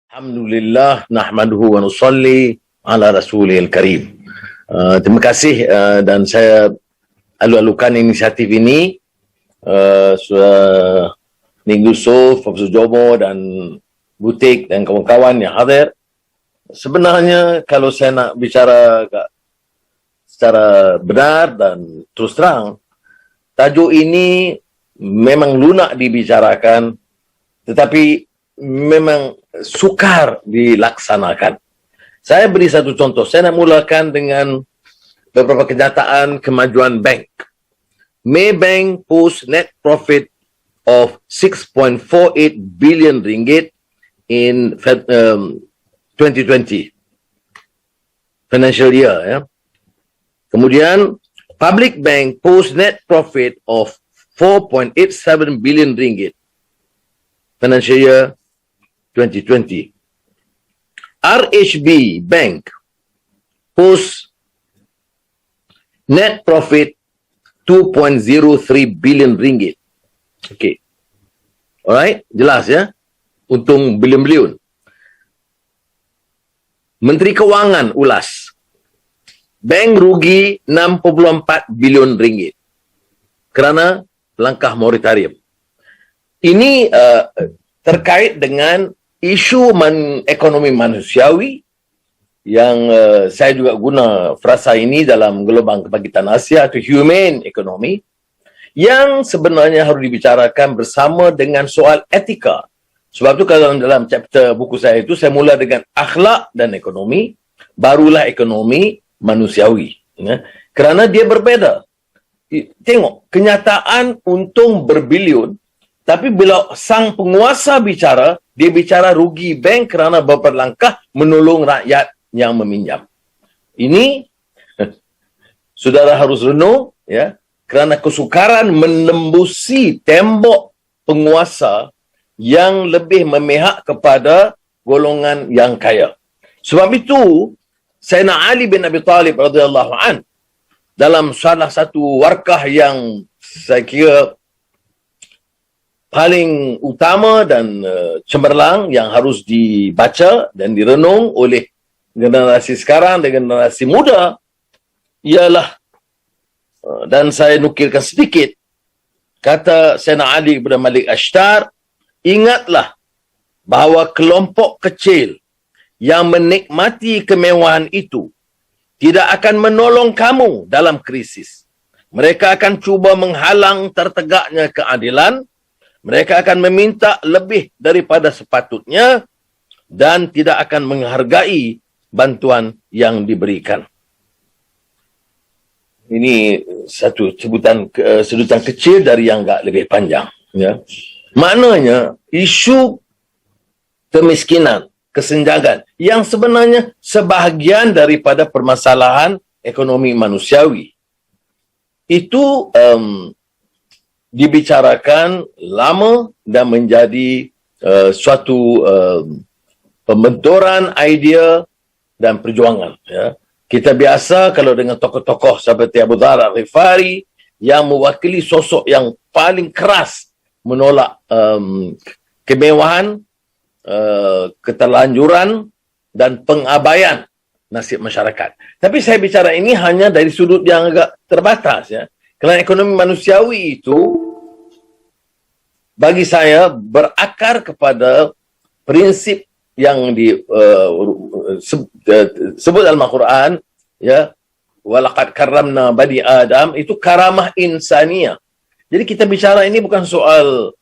Alhamdulillah, nahmaduhu wa nusalli ala rasulil karim. Terima kasih dan saya alu-alukan inisiatif ini Ning Yusuf, Profesor Jomo dan Butik dan kawan-kawan yang hadir. Sebenarnya kalau saya nak bicara secara benar dan terus terang, tajuk ini memang lunak dibicarakan, tetapi memang sukar dilaksanakan. Saya beri satu contoh. Saya nak mulakan dengan beberapa kenyataan kemajuan bank. Maybank post net profit of 6.48 billion ringgit in 2020 financial year. Ya. Kemudian Public Bank post net profit of 4.87 billion ringgit financial year 2020. RHB Bank post net profit 2.03 billion ringgit. Okay. Alright, jelas ya. Untung bilion-bilion. Menteri Kewangan ulas. Bank rugi 6.4 bilion ringgit kerana langkah moratorium. Ini terkait dengan isu ekonomi manusiawi yang saya juga guna frasa ini dalam Gelombang Kebangkitan Asia atau humane economy, yang sebenarnya harus dibicarakan bersama dengan soal etika. Sebab itu kalau dalam chapter buku saya itu, saya mula dengan akhlak dan ekonomi, barulah ekonomi manusiawi. Ya. Kerana dia berbeza. Tengok, kenyataan untung berbilion, tapi bila sang penguasa bicara, dia bicara rugi bank kerana beberapa langkah menolong rakyat yang meminjam. Ini saudara harus renung, ya, kerana kesukaran menembusi tembok penguasa yang lebih memihak kepada golongan yang kaya. Sebab itu, Sayyidina Ali bin Abi Talib radhiyallahu an dalam salah satu warkah yang saya kira paling utama dan cemerlang yang harus dibaca dan direnung oleh generasi sekarang dan generasi muda ialah, dan saya nukilkan sedikit, kata Sayyidina Ali kepada Malik Ashtar, ingatlah bahawa kelompok kecil yang menikmati kemewahan itu tidak akan menolong kamu dalam krisis. Mereka akan cuba menghalang tertegaknya keadilan. Mereka akan meminta lebih daripada sepatutnya dan tidak akan menghargai bantuan yang diberikan. Ini satu sedutan kecil dari yang agak lebih panjang. Ya. Maknanya, isu kemiskinan, kesenjangan yang sebenarnya sebahagian daripada permasalahan ekonomi manusiawi itu dibicarakan lama dan menjadi suatu pembenturan idea dan perjuangan. Ya. Kita biasa kalau dengan tokoh-tokoh seperti Abu Dhar Al-Ghifari yang mewakili sosok yang paling keras menolak kemewahan, keterlanjuran dan pengabaian nasib masyarakat. Tapi saya bicara ini hanya dari sudut yang agak terbatas. Ya. Kerana ekonomi manusiawi itu bagi saya berakar kepada prinsip yang disebut dalam Al-Quran, ya, walaqad karramna bani Adam, itu karamah insaniyah. Jadi kita bicara ini bukan soal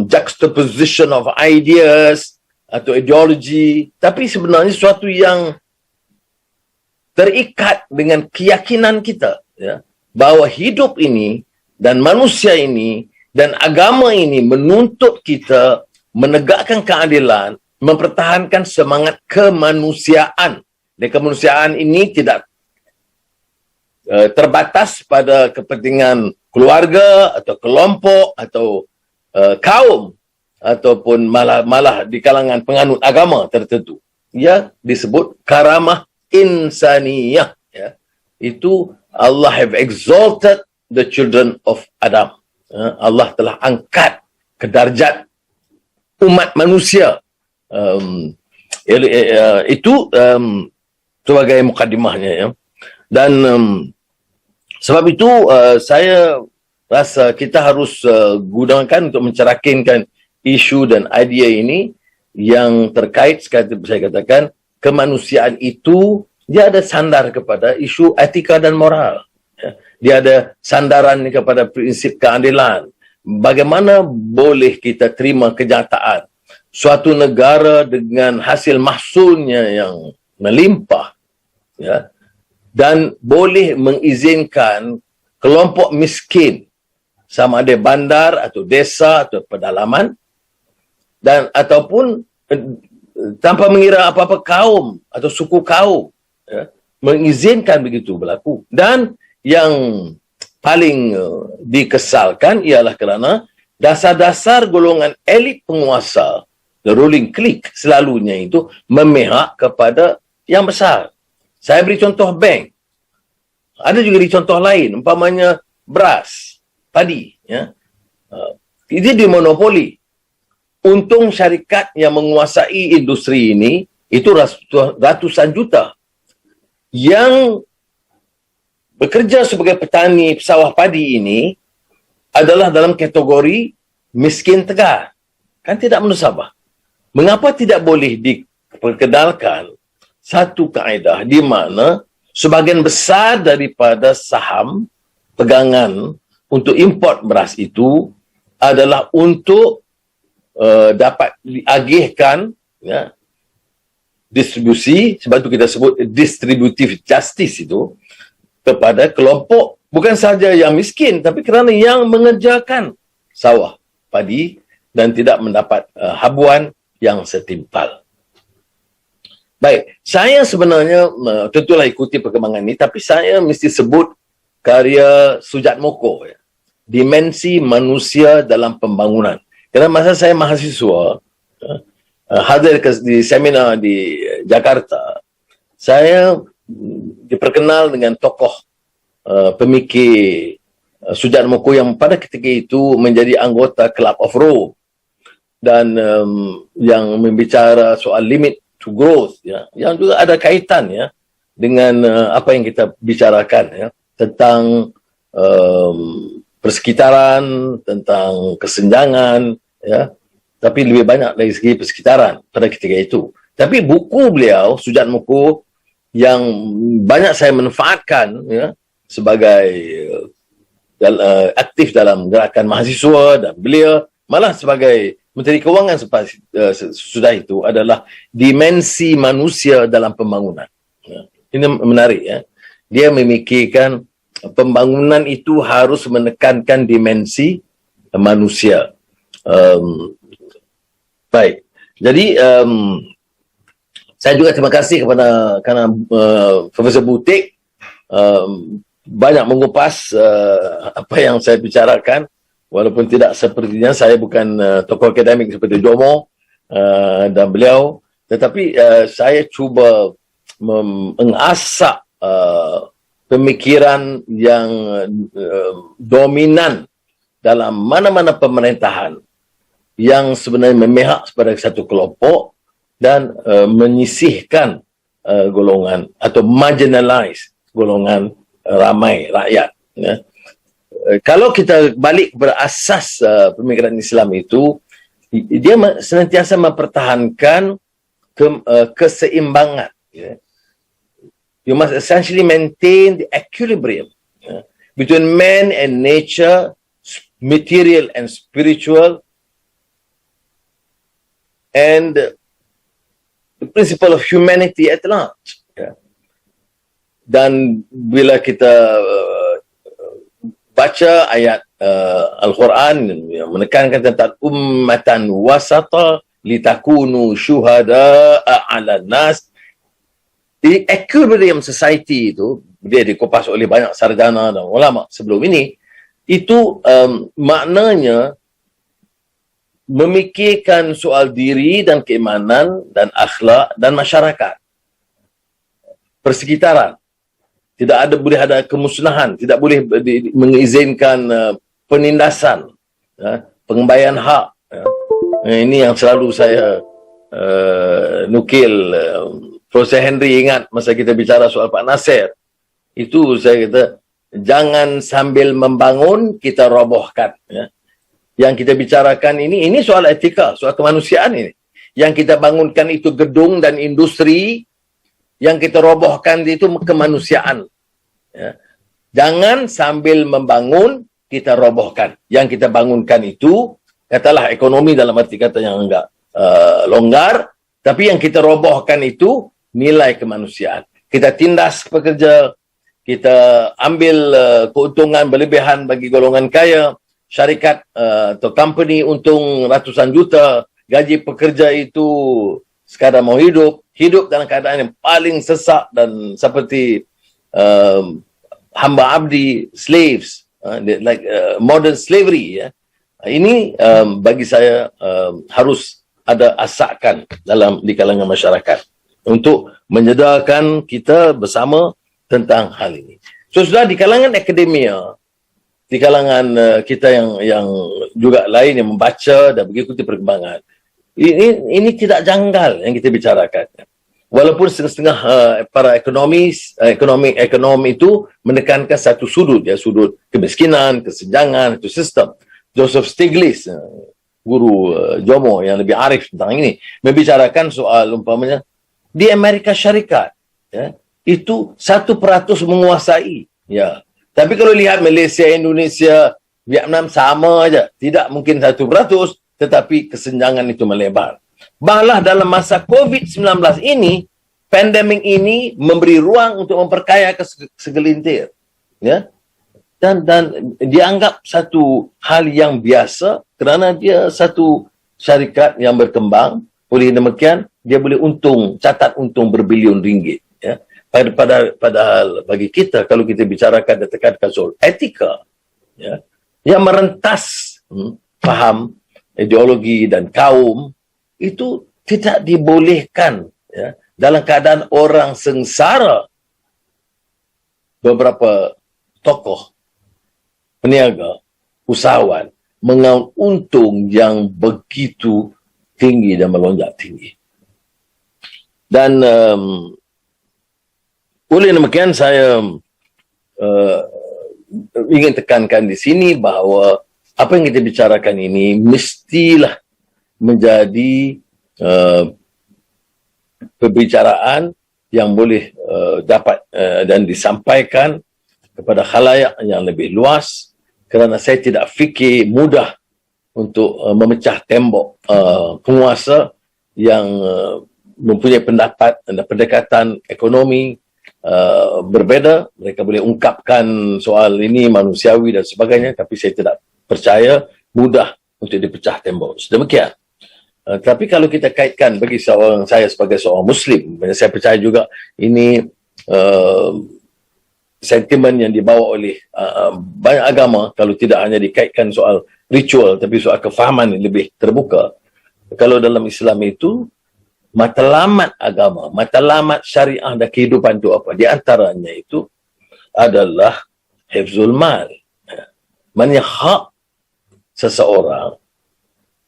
juxtaposition of ideas atau ideologi, tapi sebenarnya sesuatu yang terikat dengan keyakinan kita, ya, bahawa hidup ini dan manusia ini dan agama ini menuntut kita menegakkan keadilan, mempertahankan semangat kemanusiaan. Dan kemanusiaan ini tidak terbatas pada kepentingan keluarga atau kelompok atau kaum ataupun malah di kalangan penganut agama tertentu. Ya, disebut karamah insaniyah. Ya. Itu Allah have exalted the children of Adam. Allah telah angkat ke darjat umat manusia Um, itu sebagai mukadimahnya ya. Dan sebab itu saya rasa kita harus gunakan untuk mencerakinkan isu dan idea ini yang terkait, seperti saya katakan, kemanusiaan itu dia ada sandar kepada isu etika dan moral. Ya. Dia ada sandaran kepada prinsip keadilan. Bagaimana boleh kita terima kenyataan suatu negara dengan hasil mahsulnya yang melimpah, ya, dan boleh mengizinkan kelompok miskin, sama ada bandar atau desa atau pedalaman, dan ataupun tanpa mengira apa-apa kaum atau suku kaum, ya, mengizinkan begitu berlaku. Dan yang paling dikesalkan ialah kerana dasar-dasar golongan elit penguasa, the ruling clique, selalunya itu memihak kepada yang besar. Saya beri contoh bank. Ada juga di contoh lain, umpamanya beras, padi, ya. Ini dimonopoli. Untung syarikat yang menguasai industri ini itu ratusan juta. Yang bekerja sebagai petani sawah padi ini adalah dalam kategori miskin tegar. Kan tidak menusabah. Mengapa tidak boleh diperkenalkan satu kaedah di mana sebahagian besar daripada saham pegangan untuk import beras itu adalah untuk dapat diagihkan, ya, distribusi, sebab itu kita sebut distributive justice itu, kepada kelompok bukan saja yang miskin, tapi kerana yang mengerjakan sawah padi dan tidak mendapat habuan yang setimpal. Baik, saya sebenarnya tentulah ikuti perkembangan ini, tapi saya mesti sebut karya Sujat Moko, ya, Dimensi Manusia dalam Pembangunan. Kerana masa saya mahasiswa, hadir di seminar di Jakarta, saya diperkenal dengan tokoh pemikir Sujat Moko yang pada ketika itu menjadi anggota Club of Rome dan yang membicara soal limit to growth, ya, yang juga ada kaitan, ya, dengan apa yang kita bicarakan, ya, tentang persekitaran, tentang kesenjangan, ya, tapi lebih banyak dari segi persekitaran pada ketika itu. Tapi buku beliau, Sujat Moko, yang banyak saya manfaatkan, ya, sebagai aktif dalam gerakan mahasiswa, dan beliau malah sebagai Menteri Kewangan sudah itu adalah Dimensi Manusia dalam Pembangunan. Ya. Ini menarik, ya. Dia memikirkan pembangunan itu harus menekankan dimensi manusia. Baik. Jadi saya juga terima kasih kerana Profesor Butik banyak mengupas apa yang saya bicarakan, walaupun tidak sepertinya saya bukan tokoh akademik seperti Jomo dan beliau, tetapi saya cuba mengasah pemikiran yang dominan dalam mana-mana pemerintahan yang sebenarnya memihak kepada satu kelompok dan menyisihkan golongan atau marginalize golongan ramai rakyat. Ya. Kalau kita balik kepada asas pemikiran Islam itu, dia senantiasa mempertahankan keseimbangan. Ya. You must essentially maintain the equilibrium, ya, between man and nature, material and spiritual, and the principle of humanity at large. Ya. Dan bila kita baca ayat Al-Quran yang menekankan tentang ummatan wasata litakunu syuhada'a 'alan nas, di equilibrium society itu, dia dikupas oleh banyak sarjana dan ulama sebelum ini, itu maknanya memikirkan soal diri dan keimanan dan akhlak dan masyarakat, persekitaran. Tidak boleh ada kemusnahan, tidak boleh mengizinkan penindasan, ya, pengembalian hak. Ya. Ini yang selalu saya nukil Profesor Henry ingat masa kita bicara soal Pak Nasir, itu saya kata jangan sambil membangun kita robohkan, ya. Yang kita bicarakan ini soal etika, soal kemanusiaan ini. Yang kita bangunkan itu gedung dan industri, yang kita robohkan itu kemanusiaan, ya. Jangan sambil membangun kita robohkan. Yang kita bangunkan itu katalah ekonomi dalam arti kata yang enggak longgar, tapi yang kita robohkan itu nilai kemanusiaan. Kita tindas pekerja, kita ambil keuntungan berlebihan bagi golongan kaya, syarikat atau company untung ratusan juta, gaji pekerja itu sekadar mau hidup dalam keadaan yang paling sesak dan seperti hamba abdi, slaves, like modern slavery, ya. Ini bagi saya harus ada asakan di kalangan masyarakat untuk menyedarkan kita bersama tentang hal ini. So, sudah di kalangan akademia, di kalangan kita yang juga lain yang membaca dan mengikuti perkembangan, ini tidak janggal yang kita bicarakan. Walaupun setengah-setengah para ekonom itu menekankan satu sudut, ya, sudut kemiskinan, kesenjangan, itu sistem. Joseph Stiglitz, guru Jomo yang lebih arif tentang ini, membicarakan soal umpamanya di Amerika Syarikat, ya, itu 1% menguasai, ya. Tapi kalau lihat Malaysia, Indonesia, Vietnam sama aja, tidak mungkin 1%, tetapi kesenjangan itu melebar. Malah dalam masa COVID-19 ini, pandemik ini memberi ruang untuk memperkaya segelintir, ya. Dan dianggap satu hal yang biasa kerana dia satu syarikat yang berkembang. Oleh demikian, dia boleh catat untung berbilion ringgit, ya. Padahal bagi kita, kalau kita bicarakan dan tekankan soal etika, ya, yang merentas faham, ideologi dan kaum, itu tidak dibolehkan, ya, dalam keadaan orang sengsara. Beberapa tokoh, peniaga, usahawan mengaut untung yang begitu tinggi dan melonjak tinggi. Dan oleh demikian saya ingin tekankan di sini bahawa apa yang kita bicarakan ini mestilah menjadi perbicaraan yang boleh dapat dan disampaikan kepada khalayak yang lebih luas, kerana saya tidak fikir mudah untuk memecah tembok penguasa yang mempunyai pendapat dan pendekatan ekonomi berbeza. Mereka boleh ungkapkan soal ini manusiawi dan sebagainya, tapi saya tidak percaya mudah untuk dipecah tembok. Sedemikian. Tapi kalau kita kaitkan bagi saya sebagai seorang Muslim, saya percaya juga ini sentimen yang dibawa oleh banyak agama, kalau tidak hanya dikaitkan soal ritual, tapi soal kefahaman yang lebih terbuka. Kalau dalam Islam itu, matlamat agama, matlamat syariah dan kehidupan itu apa? Di antaranya itu adalah hifzul mal. Maknanya hak seseorang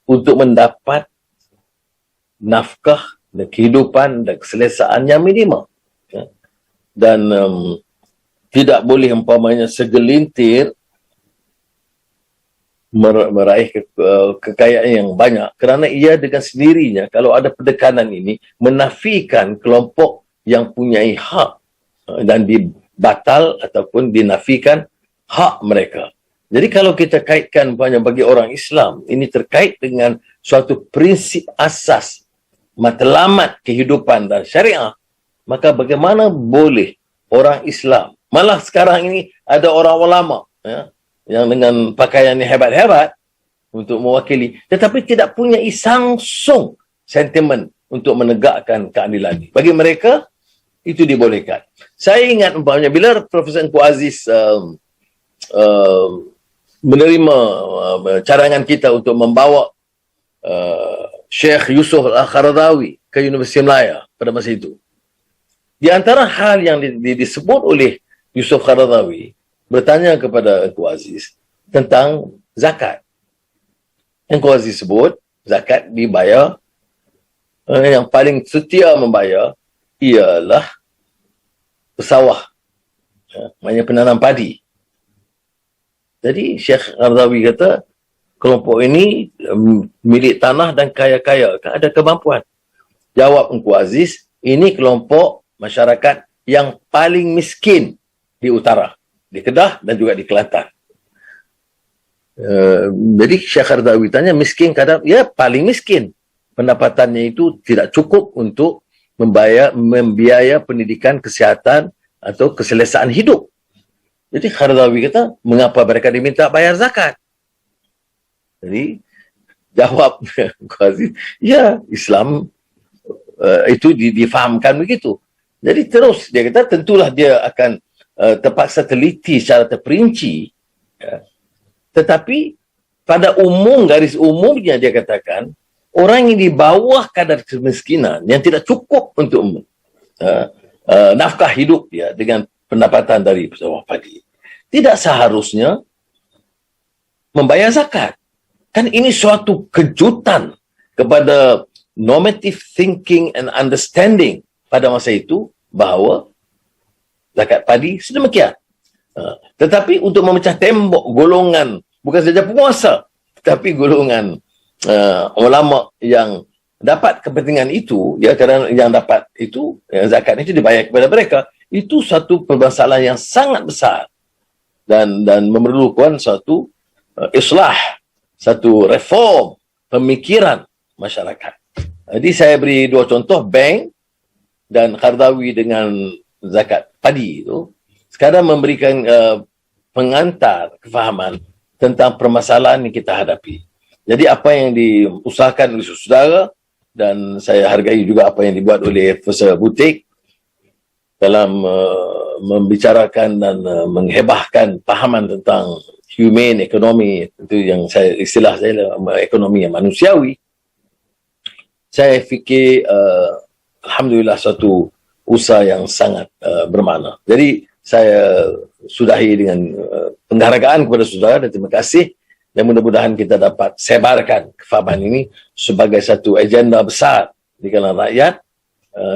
untuk mendapat nafkah dan kehidupan dan keselesaan yang minimum. Dan tidak boleh umpamanya segelintir meraih kekayaan yang banyak, kerana ia dengan sendirinya, kalau ada penekanan ini, menafikan kelompok yang punyai hak dan dibatal ataupun dinafikan hak mereka. Jadi kalau kita kaitkan banyak bagi orang Islam, ini terkait dengan suatu prinsip asas matlamat kehidupan dan syariah, maka bagaimana boleh orang Islam, malah sekarang ini ada orang ulama, ya, yang dengan pakaian yang hebat-hebat untuk mewakili, tetapi tidak punya isangsung sentimen untuk menegakkan keadilan. Bagi mereka, itu dibolehkan. Saya ingat umpamanya bila Profesor Engku Aziz menerima cadangan kita untuk membawa Syekh Yusuf Al-Qaradawi ke Universiti Melaya pada masa itu. Di antara hal yang disebut oleh Yusuf Qaradawi, bertanya kepada Engku Aziz tentang zakat. Engku Aziz sebut zakat dibayar yang paling setia membayar ialah pesawah, maknanya penanam padi. Jadi Syekh Qaradawi kata kelompok ini milik tanah dan kaya-kaya, ada kemampuan. Jawab Engku Aziz, ini kelompok masyarakat yang paling miskin di utara, di Kedah dan juga di Kelantan. Jadi Syekh Qaradawi tanya, miskin kadang, ya paling miskin. Pendapatannya itu tidak cukup untuk membiaya pendidikan, kesihatan atau keselesaan hidup. Jadi Qaradawi kata, mengapa mereka diminta bayar zakat? Jadi jawab ya Islam itu difahamkan begitu. Jadi terus dia kata tentulah dia akan terpaksa teliti secara terperinci, ya. Tetapi pada garis umumnya dia katakan orang yang di bawah kadar kemiskinan yang tidak cukup untuk nafkah hidup dia dengan pendapatan dari pesawah padi tidak seharusnya membayar zakat. Kan ini suatu kejutan kepada normative thinking and understanding pada masa itu bahawa zakat padi sedemikian. Tetapi untuk memecah tembok golongan, bukan saja penguasa, tetapi golongan ulama yang dapat kepentingan itu, ya, kerana yang dapat itu, zakat itu dibayar kepada mereka, itu satu permasalahan yang sangat besar dan memerlukan suatu islah, satu reform pemikiran masyarakat. Jadi saya beri dua contoh, bank dan Qaradawi dengan zakat padi itu sekarang memberikan pengantar kefahaman tentang permasalahan yang kita hadapi. Jadi apa yang diusahakan oleh saudara dan saya hargai juga apa yang dibuat oleh Profesor Butik dalam membicarakan dan menghebahkan pahaman tentang humane ekonomi, itu yang istilah saya ekonomi yang manusiawi. Saya fikir alhamdulillah suatu usaha yang sangat bermakna. Jadi saya sudahi dengan penghargaan kepada saudara dan terima kasih, dan mudah-mudahan kita dapat sebarkan kefahaman ini sebagai satu agenda besar di kalangan rakyat,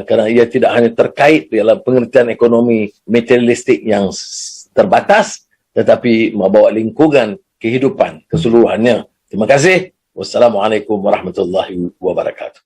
kerana ia tidak hanya terkait dalam pengertian ekonomi materialistik yang terbatas, tetapi membawa lingkungan kehidupan keseluruhannya. Terima kasih. Wassalamualaikum warahmatullahi wabarakatuh.